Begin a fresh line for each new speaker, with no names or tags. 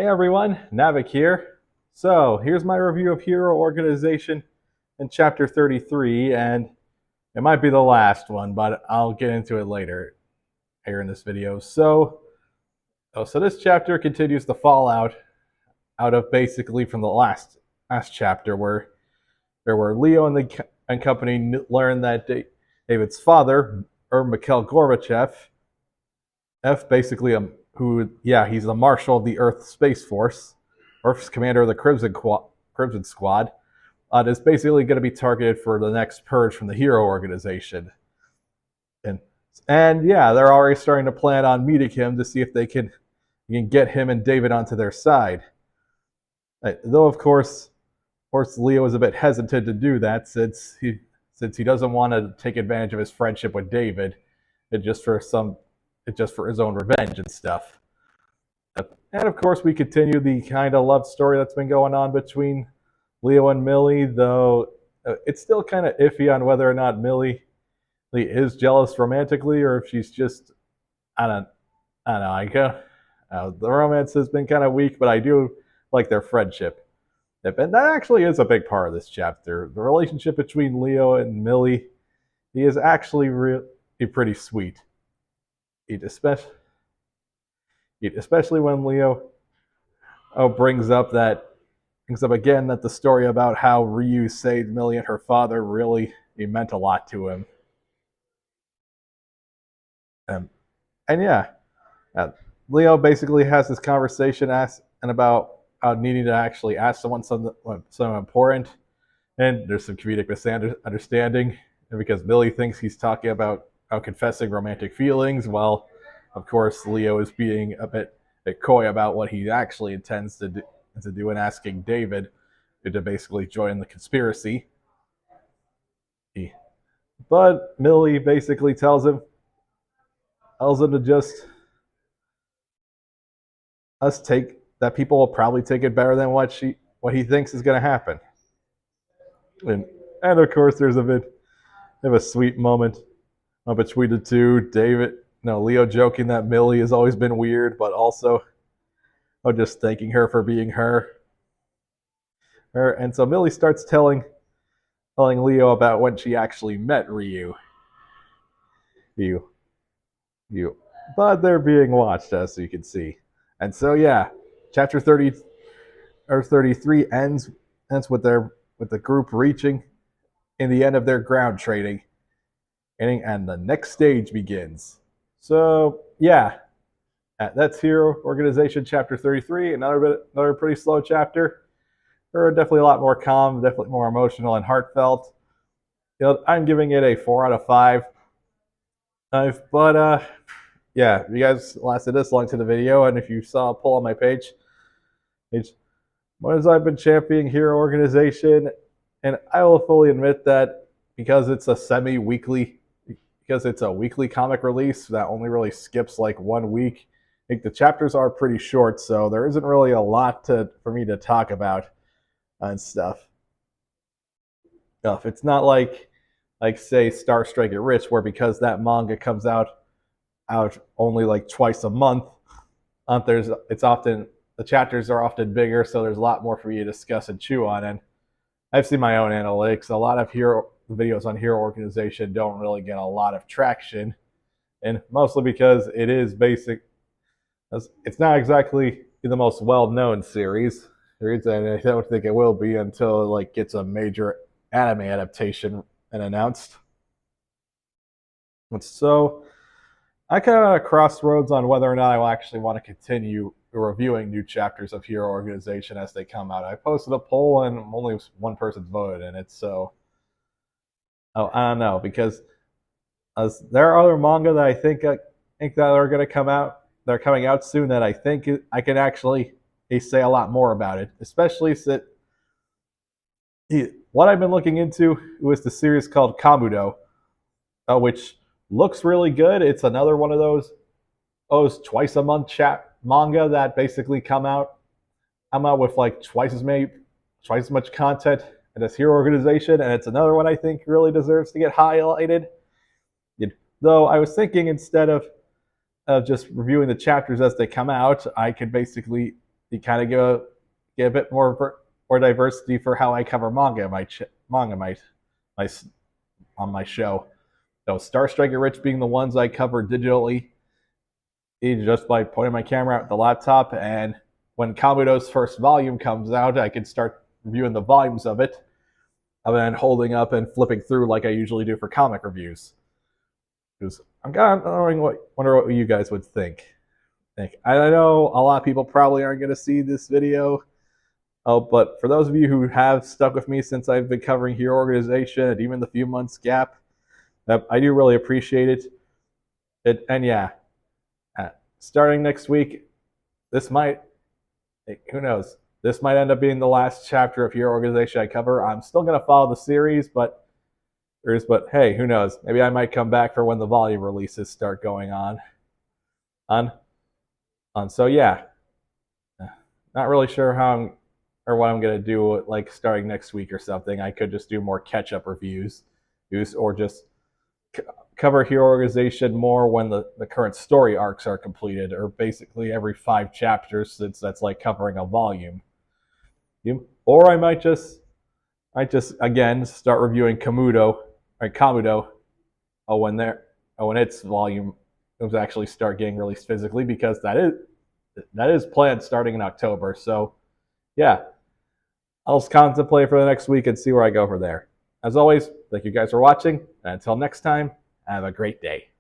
Hey everyone, Navik here. So here's my review of Hero Organization in Chapter 33, and it might be the last one, but I'll get into it later here in this video. So this chapter continues the fallout out of basically from the last chapter where Leo and company learned that David's father, Mikhail Gorbachev, basically he's the marshal of the Earth Space Force, Earth's commander of the Crimson Squad, is basically going to be targeted for the next purge from the Hero Organization, and yeah, they're already starting to plan on meeting him to see if they can get him and David onto their side. Though of course, Leo is a bit hesitant to do that since he doesn't want to take advantage of his friendship with David, and just for his own revenge and stuff. And of course, we continue the kind of love story that's been going on between Leo and Millie, though it's still kind of iffy on whether or not Millie is jealous romantically or if she's just I don't know. The romance has been kind of weak, but I do like their friendship. And that actually is a big part of this chapter. The relationship between Leo and Millie, he is actually really pretty sweet. Especially when Leo brings up again that the story about how Ryu saved Millie and her father really meant a lot to him. And yeah, Leo basically has this conversation about needing to actually ask someone something important, and there's some comedic misunderstanding, and because Millie thinks he's talking about confessing romantic feelings, while of course Leo is being a bit coy about what he actually intends to do and asking David to basically join the conspiracy. But Millie basically tells him to just that people will probably take it better than what he thinks is going to happen. And of course, there's a bit of a sweet moment between the two. Leo joking that Millie has always been weird, but also just thanking her for being her. And so Millie starts telling Leo about when she actually met Ryu. But they're being watched, as you can see. And so yeah, chapter 33 ends with the group reaching in the end of their ground training, and the next stage begins. So yeah, that's Hero Organization chapter 33. Another pretty slow chapter. Definitely a lot more calm, definitely more emotional and heartfelt. I'm giving it a 4 out of 5. But yeah, if you guys lasted this long to the video, and if you saw a poll on my page, as I've been championing Hero Organization, and I will fully admit that because it's a weekly comic release that only really skips like 1 week, I think the chapters are pretty short, so there isn't really a lot for me to talk about and stuff. It's not like say Star Strike It Rich, where because that manga comes out only like twice a month, the chapters are often bigger, so there's a lot more for you to discuss and chew on. And I've seen my own analytics. A lot of videos on Hero Organization don't really get a lot of traction, and mostly because it is basic. It's not exactly the most well-known series, and I don't think it will be until it gets a major anime adaptation and announced. And so I kind of at a crossroads on whether or not I will actually want to continue reviewing new chapters of Hero Organization as they come out. I posted a poll and only one person voted in it, so I don't know, because there are other manga that I think that are going to come out. They're coming out soon that I think I can actually say a lot more about it, especially since what I've been looking into was the series called Kamudo, which looks really good. It's another one of those twice a month manga that basically come out with like twice as much content as Hero Organization, and it's another one I think really deserves to get highlighted. Though I was thinking, instead of just reviewing the chapters as they come out, I could basically you kind of get a bit more diversity for how I cover manga my on my show. So Star Striker Rich being the ones I cover digitally, just by pointing my camera at the laptop, and when Kamudo's first volume comes out, I can start reviewing the volumes of it, and then holding up and flipping through like I usually do for comic reviews. Because I'm kind of wonder what you guys would think. I know a lot of people probably aren't going to see this video. Oh, but for those of you who have stuck with me since I've been covering Hero Organization and even the few months gap, I do really appreciate it. And yeah, starting next week, this might, who knows, this might end up being the last chapter of Hero Organization I cover. I'm still going to follow the series, but hey, who knows? Maybe I might come back for when the volume releases start going on. So yeah, not really sure how or what I'm gonna do, like starting next week or something. I could just do more catch-up reviews, or just cover Hero Organization more when the current story arcs are completed, or basically every 5 chapters, since that's like covering a volume. Or I might just again start reviewing Kamudo when its volume was actually start getting released physically, because that is planned starting in October. So yeah, I'll just contemplate for the next week and see where I go from there. As always, thank you guys for watching, and until next time, have a great day.